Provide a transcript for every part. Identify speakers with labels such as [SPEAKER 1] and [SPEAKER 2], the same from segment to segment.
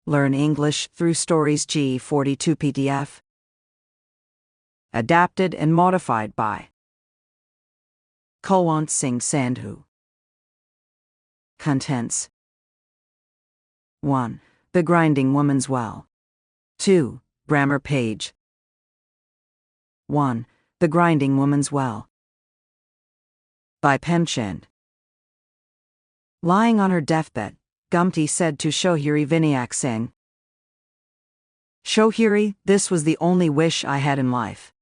[SPEAKER 1] Learn English through Stories G42 PDF. Adapted and modified by Kulwant Singh Sandhu. Contents: 1. The Grinding Woman's Well. 2. Grammar page. 1. The Grinding Woman's Well. By Premchand. Lying on her deathbed, Gumti said to Shohiri Vinayak Singh, "Shohiri, this was the only wish I had in life."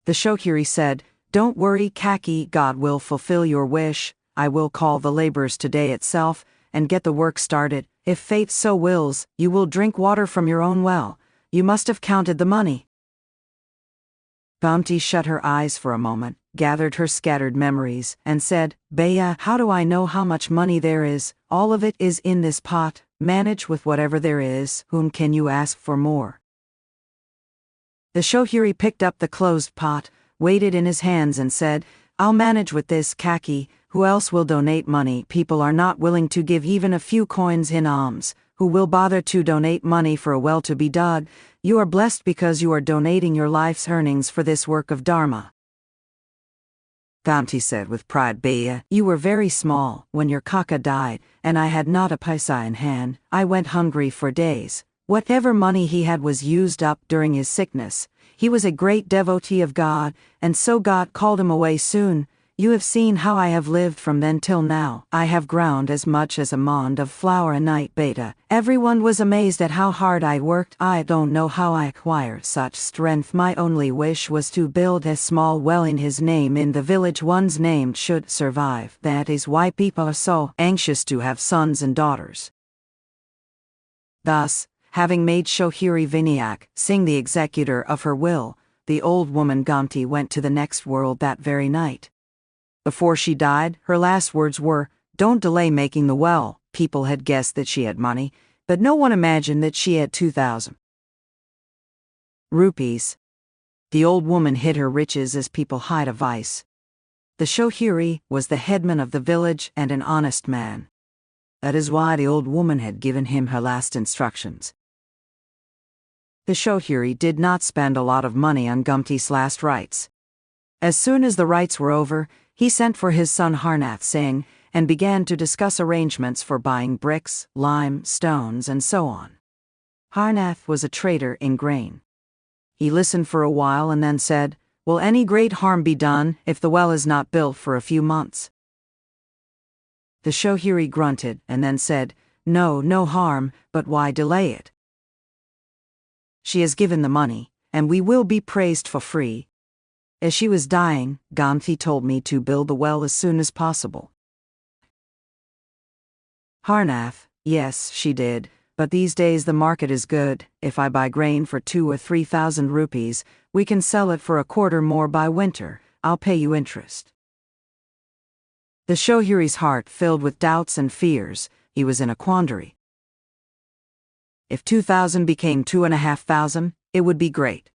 [SPEAKER 1] The Shohiri said, "Don't worry, Kaki, God will fulfill your wish. I will call the laborers today itself and get the work started. If fate so wills, you will drink water from your own well. You must have counted the money." Gumti shut her eyes for a moment, gathered her scattered memories, and said, "Baya, how do I know how much money there is? All of it is in this pot. Manage with whatever there is. Whom can you ask for more?" The Shohiri picked up the closed pot, weighed it in his hands and said, "I'll manage with this, Kaki. Who else will donate money? People are not willing to give even a few coins in alms. Who will bother to donate money for a well to be dug? You are blessed because you are donating your life's earnings for this work of Dharma." Gumti said with pride, "Baya, you were very small when your kaka died, and I had not a paisa in hand. I went hungry for days. Whatever money he had was used up during his sickness. He was a great devotee of God, and so God called him away soon. You have seen how I have lived from then till now. I have ground as much as a mound of flour a night, Beta. Everyone was amazed at how hard I worked. I don't know how I acquired such strength. My only wish was to build a small well in his name in the village one's name should survive. That is why people are so anxious to have sons and daughters." Thus, having made Shohiri Vinayak Singh the executor of her will, the old woman Gumti went to the next world that very night. Before she died, her last words were, "Don't delay making the well." People had guessed that she had money, but no one imagined that she had 2,000 rupees. The old woman hid her riches as people hide a vice. The Shohiri was the headman of the village and an honest man. That is why the old woman had given him her last instructions. The Shohiri did not spend a lot of money on Gumti's last rites. As soon as the rites were over, he sent for his son Harnath Singh and began to discuss arrangements for buying bricks, lime, stones, and so on. Harnath was a trader in grain. He listened for a while and then said, "Will any great harm be done if the well is not built for a few months?" The Shohiri grunted and then said, No harm, but why delay it? She has given the money, and we will be praised for free. As she was dying, Gumti told me to build the well as soon as possible." Harnath: "Yes, she did, but these days the market is good. If I buy grain for 2,000 or 3,000 rupees, we can sell it for a quarter more by winter. I'll pay you interest." The Shohiri's heart filled with doubts and fears. He was in a quandary. If 2,000 became 2,500, it would be great.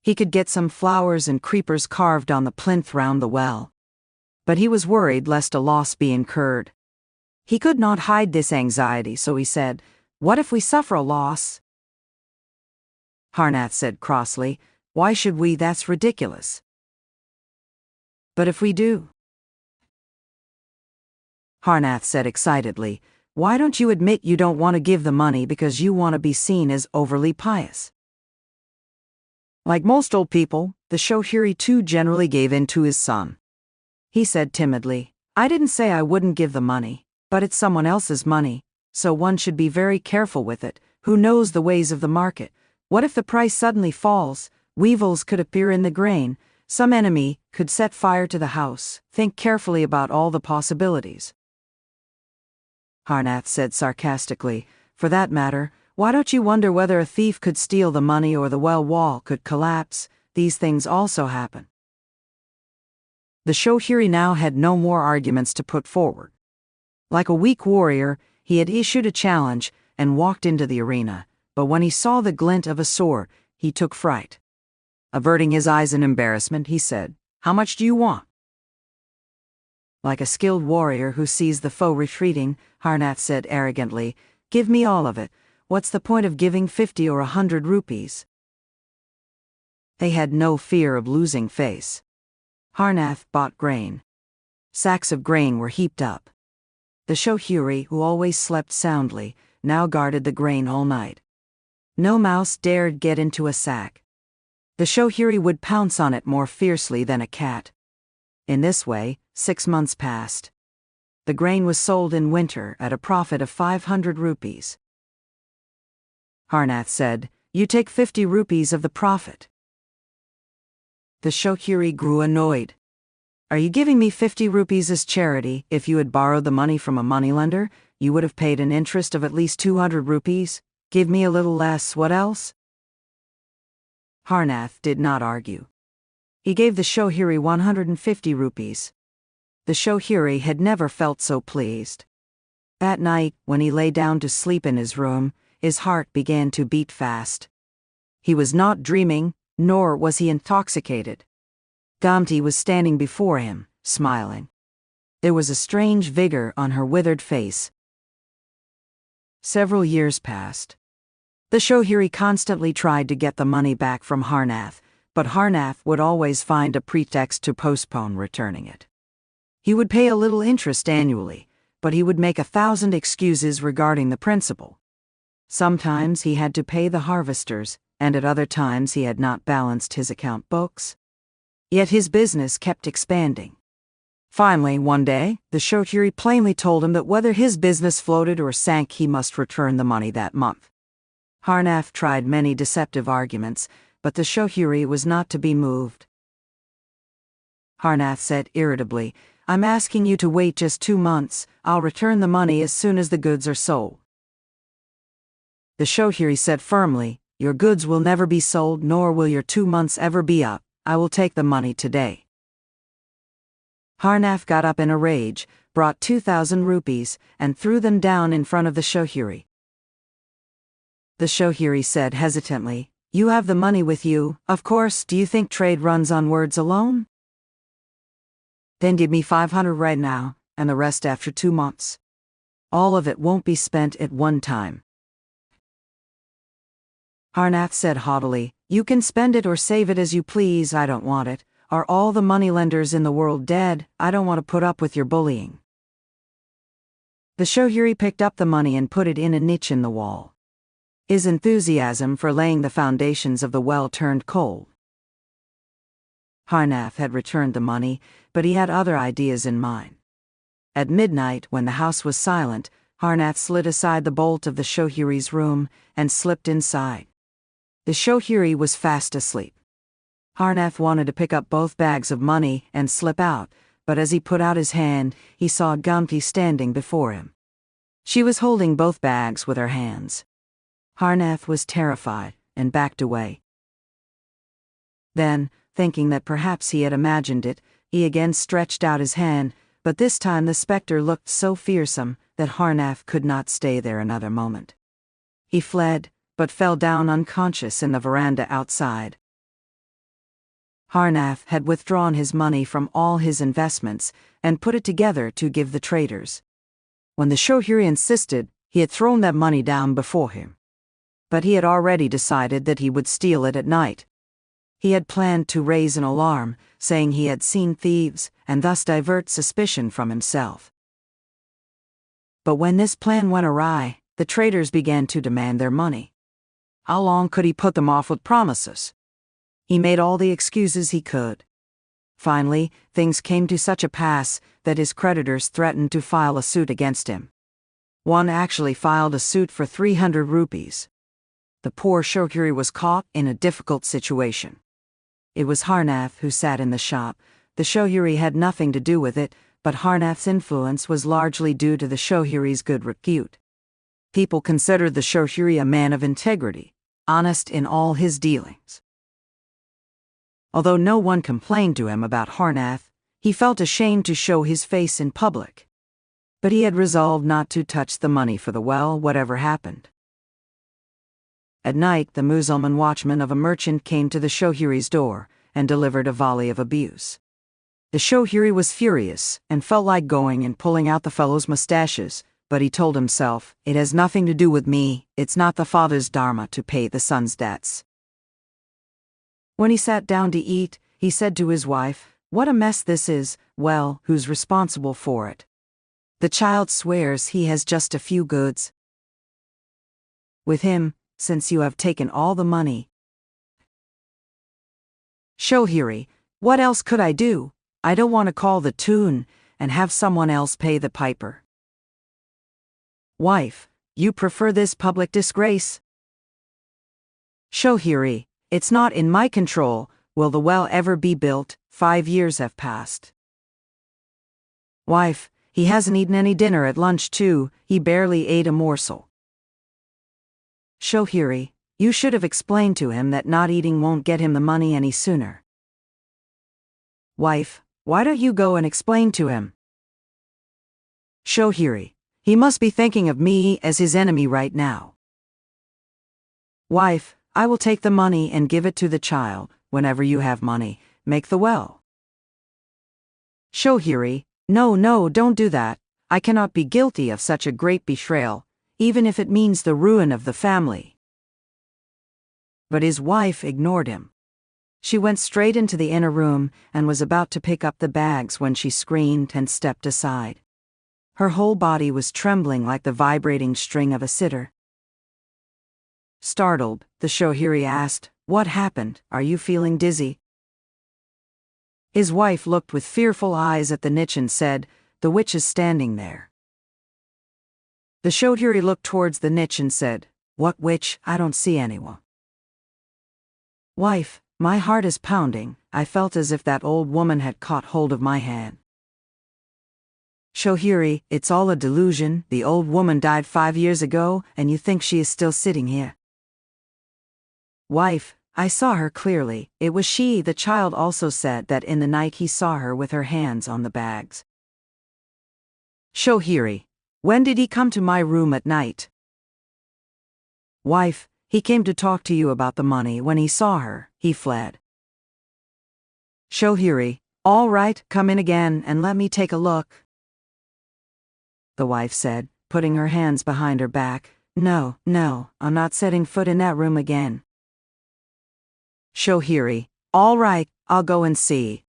[SPEAKER 1] He could get some flowers and creepers carved on the plinth round the well. But he was worried lest a loss be incurred. He could not hide this anxiety, so he said, "What if we suffer a loss?" Harnath said crossly, "Why should we? That's ridiculous." "But if we do?" Harnath said excitedly, "Why don't you admit you don't want to give the money because you want to be seen as overly pious?" Like most old people, the Shohiri too generally gave in to his son. He said timidly, "I didn't say I wouldn't give the money, but it's someone else's money, so one should be very careful with it. Who knows the ways of the market? What if the price suddenly falls? Weevils could appear in the grain. Some enemy could set fire to the house. Think carefully about all the possibilities." Harnath said sarcastically, "For that matter, why don't you wonder whether a thief could steal the money or the well wall could collapse? These things also happen." The Shohiri now had no more arguments to put forward. Like a weak warrior, he had issued a challenge and walked into the arena, but when he saw the glint of a sword, he took fright. Averting his eyes in embarrassment, he said, "How much do you want?" Like a skilled warrior who sees the foe retreating, Harnath said arrogantly, Give me all of it. What's the point of giving 50 or 100 rupees? They had no fear of losing face. Harnath bought grain. Sacks of grain were heaped up. The Shohiri, who always slept soundly, now guarded the grain all night. No mouse dared get into a sack. The Shohiri would pounce on it more fiercely than a cat. In this way, 6 months passed. The grain was sold in winter at a profit of 500 rupees. Harnath said, "You take 50 rupees of the profit." The Shohiri grew annoyed. "Are you giving me 50 rupees as charity? If you had borrowed the money from a moneylender, you would have paid an interest of at least 200 rupees. Give me a little less, what else?" Harnath did not argue. He gave the Shohiri 150 rupees. The Shohiri had never felt so pleased. That night, when he lay down to sleep in his room, his heart began to beat fast. He was not dreaming, nor was he intoxicated. Gamti was standing before him, smiling. There was a strange vigor on her withered face. Several years passed. The Shohiri constantly tried to get the money back from Harnath, but Harnath would always find a pretext to postpone returning it. He would pay a little interest annually, but he would make 1,000 excuses regarding the principal. Sometimes he had to pay the harvesters, and at other times he had not balanced his account books. Yet his business kept expanding. Finally, one day, the Shohiri plainly told him that whether his business floated or sank, he must return the money that month. Harnath tried many deceptive arguments, but the Shohiri was not to be moved. Harnath said irritably, "I'm asking you to wait just 2 months. I'll return the money as soon as the goods are sold." The Shohiri said firmly, "Your goods will never be sold, nor will your 2 months ever be up. I will take the money today." Harnath got up in a rage, brought 2,000 rupees, and threw them down in front of the Shohiri. The Shohiri said hesitantly, "You have the money with you, of course. Do you think trade runs on words alone? Then give me 500 right now, and the rest after 2 months. All of it won't be spent at one time." Harnath said haughtily, "You can spend it or save it as you please. I don't want it. Are all the moneylenders in the world dead? I don't want to put up with your bullying." The Shohiri picked up the money and put it in a niche in the wall. His enthusiasm for laying the foundations of the well turned cold. Harnath had returned the money, but he had other ideas in mind. At midnight, when the house was silent, Harnath slid aside the bolt of the Shohiri's room and slipped inside. The Shohiri was fast asleep. Harnath wanted to pick up both bags of money and slip out, but as he put out his hand, he saw Gamti standing before him. She was holding both bags with her hands. Harnath was terrified and backed away. Then, thinking that perhaps he had imagined it, he again stretched out his hand, but this time the specter looked so fearsome that Harnath could not stay there another moment. He fled, but fell down unconscious in the veranda outside. Harnath had withdrawn his money from all his investments and put it together to give the traders. When the Shohiri insisted, he had thrown that money down before him. But he had already decided that he would steal it at night. He had planned to raise an alarm, saying he had seen thieves, and thus divert suspicion from himself. But when this plan went awry, the traders began to demand their money. How long could he put them off with promises? He made all the excuses he could. Finally, things came to such a pass that his creditors threatened to file a suit against him. One actually filed a suit for 300 rupees. The poor Shohiri was caught in a difficult situation. It was Harnath who sat in the shop. The Shohiri had nothing to do with it, but Harnath's influence was largely due to the Shohiri's good repute. People considered the Shohiri a man of integrity, honest in all his dealings. Although no one complained to him about Harnath, he felt ashamed to show his face in public. But he had resolved not to touch the money for the well, whatever happened. At night, the Musalman watchman of a merchant came to the Shohiri's door and delivered a volley of abuse. The Shohiri was furious and felt like going and pulling out the fellow's mustaches, but he told himself, it has nothing to do with me, it's not the father's dharma to pay the son's debts. When he sat down to eat, he said to his wife, "What a mess this is, well, who's responsible for it? The child swears he has just a few goods with him, since you have taken all the money." Shohiri, what else could I do? I don't want to call the tune and have someone else pay the piper. Wife, you prefer this public disgrace? Shohiri, it's not in my control. Will the well ever be built? 5 years have passed. Wife, he hasn't eaten any dinner at lunch too, he barely ate a morsel. Shohiri, you should have explained to him that not eating won't get him the money any sooner. Wife, why don't you go and explain to him? Shohiri, he must be thinking of me as his enemy right now. Wife, I will take the money and give it to the child. Whenever you have money, make the well. Shohiri, no, don't do that. I cannot be guilty of such a great betrayal, even if it means the ruin of the family. But his wife ignored him. She went straight into the inner room and was about to pick up the bags when she screamed and stepped aside. Her whole body was trembling like the vibrating string of a sitar. Startled, the Shohiri asked, "What happened? Are you feeling dizzy?" His wife looked with fearful eyes at the niche and said, "The witch is standing there." The Shohiri looked towards the niche and said, "What witch? I don't see anyone." Wife, my heart is pounding. I felt as if that old woman had caught hold of my hand. Shohiri, it's all a delusion. The old woman died 5 years ago, and you think she is still sitting here. Wife, I saw her clearly. It was she. The child also said that in the night he saw her with her hands on the bags. Shohiri, when did he come to my room at night? Wife, he came to talk to you about the money. When he saw her, he fled. Shohiri, all right, come in again and let me take a look. The wife said, putting her hands behind her back, No, I'm not setting foot in that room again. Shohiri, all right, I'll go and see.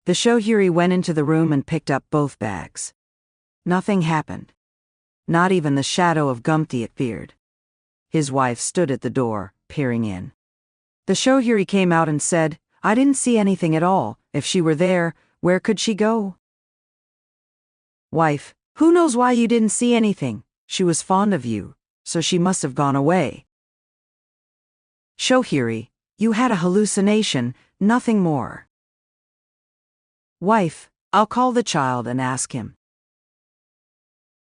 [SPEAKER 1] The Shohiri went into the room and picked up both bags. Nothing happened. Not even the shadow of Gumti appeared. His wife stood at the door, peering in. The Shohiri came out and said, I didn't see anything at all. If she were there, where could she go? Wife, who knows why you didn't see anything? She was fond of you, so she must have gone away. Shohiri, you had a hallucination, nothing more. Wife, I'll call the child and ask him.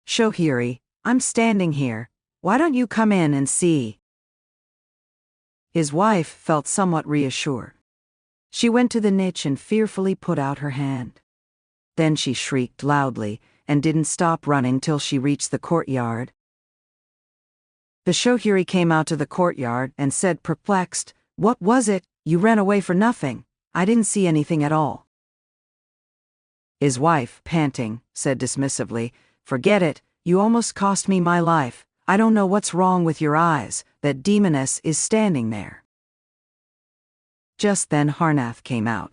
[SPEAKER 1] Shohiri, I'm standing here. Why don't you come in and see? His wife felt somewhat reassured. She went to the niche and fearfully put out her hand. Then she shrieked loudly and didn't stop running till she reached the courtyard. The Shohiri came out to the courtyard and said perplexed, What was it? You ran away for nothing. I didn't see anything at all. His wife, panting, said dismissively, Forget it, you almost cost me my life. I don't know what's wrong with your eyes, that demoness is standing there. Just then Harnath came out.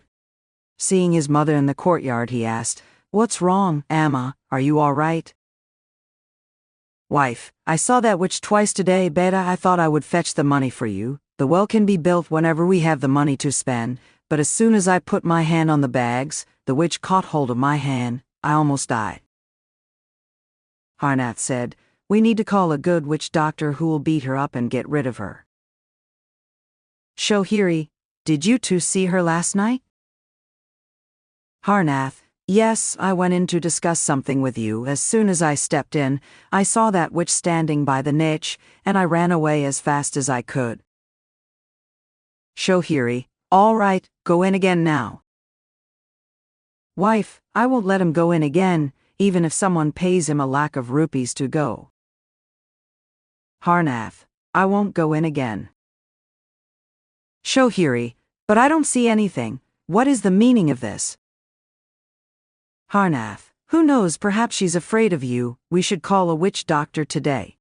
[SPEAKER 1] Seeing his mother in the courtyard, he asked, What's wrong, Amma? Are you all right? Wife, I saw that witch twice today. Beta, I thought I would fetch the money for you. The well can be built whenever we have the money to spend, but as soon as I put my hand on the bags, the witch caught hold of my hand. I almost died. Harnath said, We need to call a good witch doctor who will beat her up and get rid of her. Shohiri, did you two see her last night? Harnath, Yes, I went in to discuss something with you. As soon as I stepped in, I saw that witch standing by the niche, and I ran away as fast as I could. Shohiri, all right, go in again now. Wife, I won't let him go in again, even if someone pays him a lakh of rupees to go. Harnath, I won't go in again. Shohiri, but I don't see anything. What is the meaning of this? Harnath, Who knows, perhaps she's afraid of you. We should call a witch doctor today.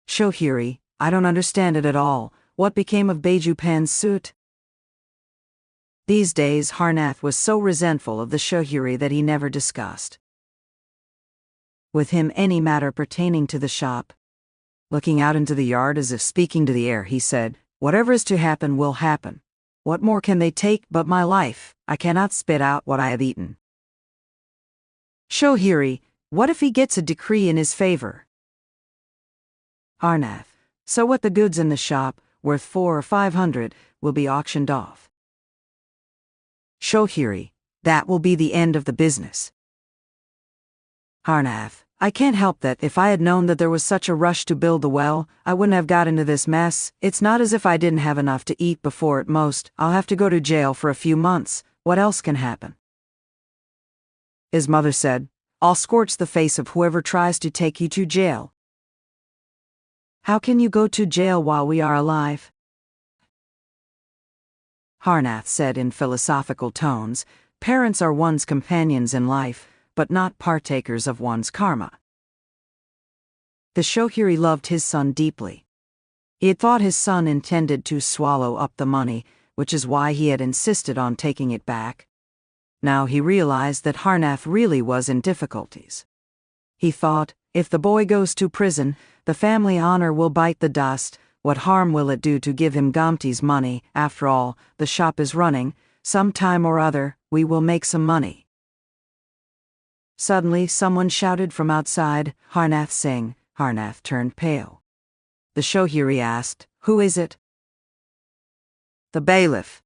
[SPEAKER 1] Shohiri, I don't understand it at all. What became of Beijupan's suit? These days Harnath was so resentful of the Shohiri that he never discussed with him any matter pertaining to the shop. Looking out into the yard as if speaking to the air, he said, "Whatever is to happen will happen. What more can they take but my life? I cannot spit out what I have eaten." Shohiri, what if he gets a decree in his favor? Harnath, so what? The goods in the shop, worth 400 or 500, will be auctioned off. Shohiri, that will be the end of the business. Harnath, I can't help that. If I had known that there was such a rush to build the well, I wouldn't have got into this mess. It's not as if I didn't have enough to eat before. At most, I'll have to go to jail for a few months. What else can happen? His mother said, I'll scorch the face of whoever tries to take you to jail. How can you go to jail while we are alive? Harnath said in philosophical tones, parents are one's companions in life, but not partakers of one's karma. The Shohiri loved his son deeply. He had thought his son intended to swallow up the money, which is why he had insisted on taking it back. Now he realized that Harnath really was in difficulties. He thought, if the boy goes to prison, the family honor will bite the dust. What harm will it do to give him Gamti's money? After all, the shop is running. Some time or other, we will make some money. Suddenly someone shouted from outside, Harnath Singh. Harnath turned pale. The Shohiri asked, Who is it? The bailiff.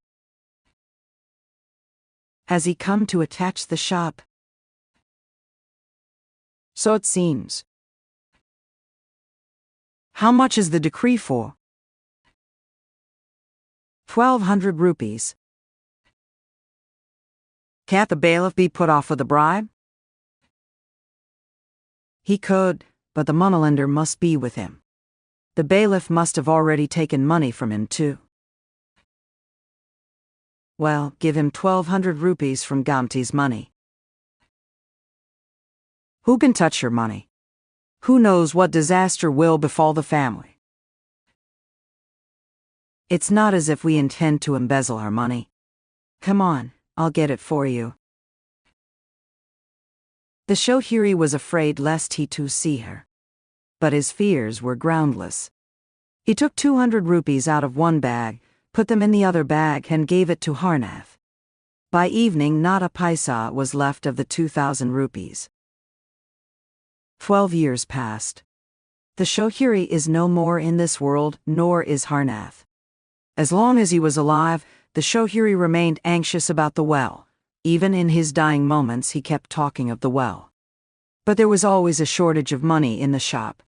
[SPEAKER 1] Has he come to attach the shop? So it seems. How much is the decree for? 1,200 rupees. Can't the bailiff be put off with a bribe? He could, but the moneylender must be with him. The bailiff must have already taken money from him too. Well, give him 1,200 rupees from Gamti's money. Who can touch your money? Who knows what disaster will befall the family? It's not as if we intend to embezzle our money. Come on, I'll get it for you. The Shohiri was afraid lest he too see her. But his fears were groundless. He took 200 rupees out of one bag, put them in the other bag and gave it to Harnath. By evening not a paisa was left of the 2,000 rupees. 12 years passed. The Shohiri is no more in this world, nor is Harnath. As long as he was alive, the Shohiri remained anxious about the well. Even in his dying moments he kept talking of the well. But there was always a shortage of money in the shop.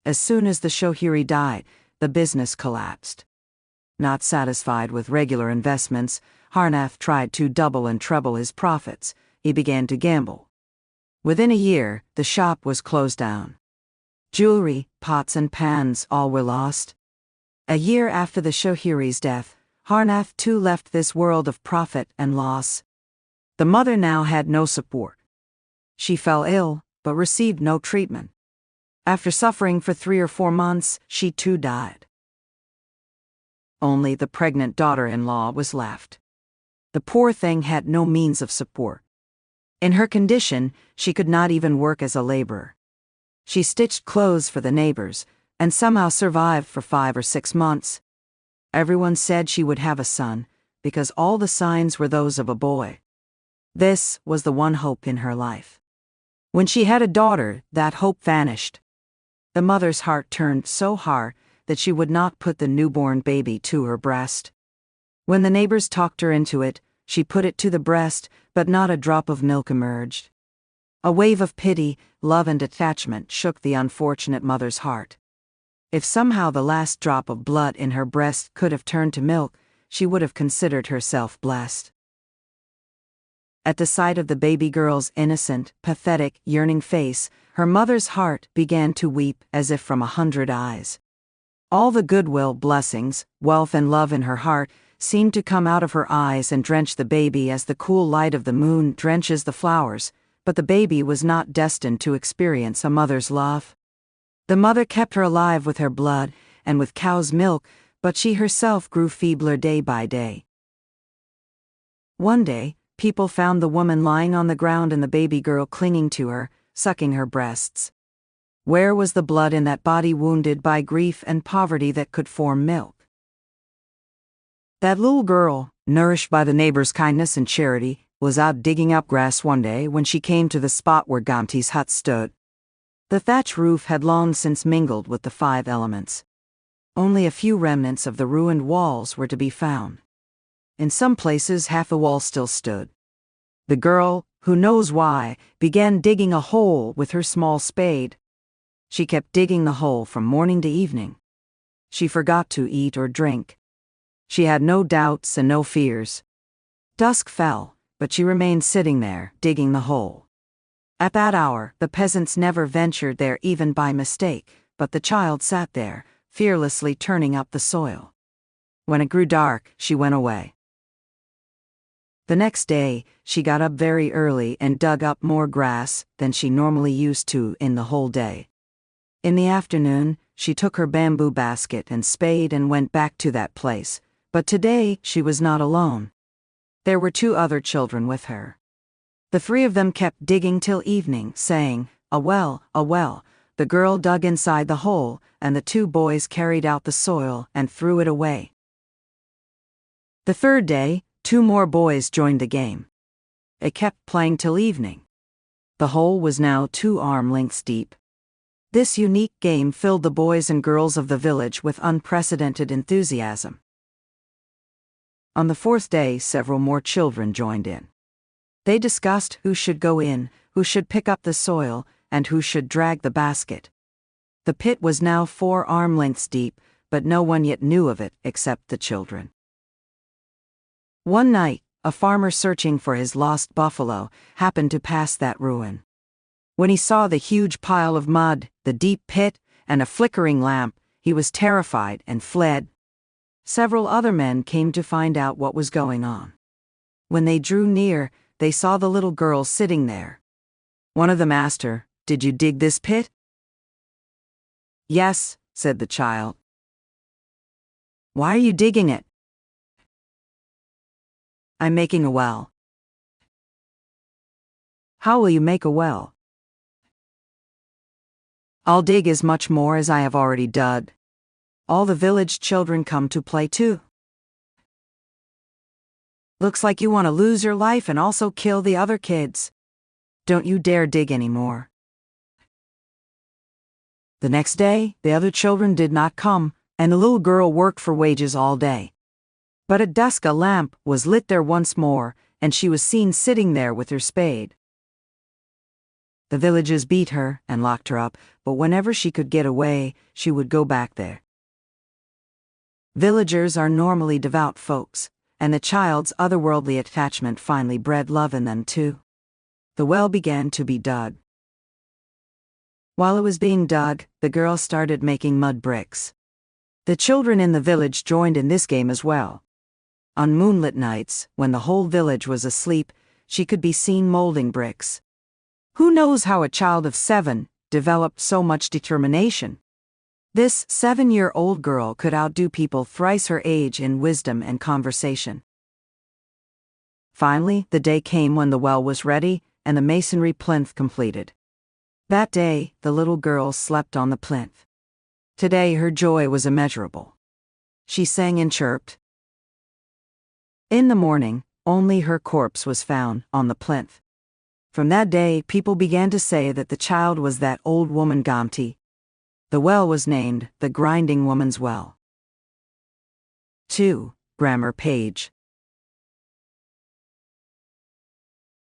[SPEAKER 1] As soon as the Shohiri died, the business collapsed. Not satisfied with regular investments, Harnath tried to double and treble his profits. He began to gamble. Within a year, the shop was closed down. Jewelry, pots and pans, all were lost. A year after the Shohiri's death, Harnath too left this world of profit and loss. The mother now had no support. She fell ill, but received no treatment. After suffering for 3 or 4 months, she too died. Only the pregnant daughter-in-law was left. The poor thing had no means of support. In her condition, she could not even work as a laborer. She stitched clothes for the neighbors, and somehow survived for 5 or 6 months. Everyone said she would have a son, because all the signs were those of a boy. This was the one hope in her life. When she had a daughter, that hope vanished. The mother's heart turned so hard that she would not put the newborn baby to her breast. When the neighbors talked her into it, she put it to the breast, but not a drop of milk emerged. A wave of pity, love and attachment shook the unfortunate mother's heart. If somehow the last drop of blood in her breast could have turned to milk, she would have considered herself blessed. At the sight of the baby girl's innocent, pathetic, yearning face, her mother's heart began to weep as if from 100 eyes. All the goodwill, blessings, wealth and love in her heart seemed to come out of her eyes and drench the baby as the cool light of the moon drenches the flowers. but the baby was not destined to experience a mother's love. The mother kept her alive with her blood and with cow's milk, but she herself grew feebler day by day. One day, people found the woman lying on the ground and the baby girl clinging to her, sucking her breasts. Where was the blood in that body wounded by grief and poverty that could form milk? That little girl, nourished by the neighbor's kindness and charity, was out digging up grass one day when she came to the spot where Gamti's hut stood. The thatch roof had long since mingled with the 5 elements. Only a few remnants of the ruined walls were to be found. In some places, half the wall still stood. The girl, who knows why, began digging a hole with her small spade. She kept digging the hole from morning to evening. She forgot to eat or drink. She had no doubts and no fears. Dusk fell, but she remained sitting there, digging the hole. At that hour, the peasants never ventured there even by mistake, but the child sat there, fearlessly turning up the soil. When it grew dark, she went away. The next day, she got up very early and dug up more grass than she normally used to in the whole day. In the afternoon, she took her bamboo basket and spade and went back to that place. But today, she was not alone. There were 2 other children with her. The 3 of them kept digging till evening, saying, "A well, a well." The girl dug inside the hole, and the 2 boys carried out the soil and threw it away. The 3rd day, 2 more boys joined the game. It kept playing till evening. The hole was now 2 arm lengths deep. This unique game filled the boys and girls of the village with unprecedented enthusiasm. On the 4th day, several more children joined in. They discussed who should go in, who should pick up the soil, and who should drag the basket. The pit was now 4 arm lengths deep, but no one yet knew of it except the children. One night, a farmer searching for his lost buffalo happened to pass that ruin. When he saw the huge pile of mud, the deep pit, and a flickering lamp, he was terrified and fled. Several other men came to find out what was going on. When they drew near, they saw the little girl sitting there. One of them asked her, "Did you dig this pit?" "Yes," said the child. "Why are you digging it?" "I'm making a well." "How will you make a well?" "I'll dig as much more as I have already dug. All the village children come to play too." "Looks like you want to lose your life and also kill the other kids. Don't you dare dig anymore." The next day, the other children did not come, and the little girl worked for wages all day. But at dusk a lamp was lit there once more, and she was seen sitting there with her spade. The villagers beat her and locked her up, but whenever she could get away, she would go back there. Villagers are normally devout folks, and the child's otherworldly attachment finally bred love in them too. The well began to be dug. While it was being dug, the girl started making mud bricks. The children in the village joined in this game as well. On moonlit nights, when the whole village was asleep, she could be seen molding bricks. Who knows how a child of 7 developed so much determination? This 7-year-old girl could outdo people thrice her age in wisdom and conversation. Finally, the day came when the well was ready and the masonry plinth completed. That day, the little girl slept on the plinth. Today, her joy was immeasurable. She sang and chirped. In the morning, only her corpse was found on the plinth. From that day, people began to say that the child was that old woman Gamti. The well was named the Grinding Woman's Well. 2. Grammar page.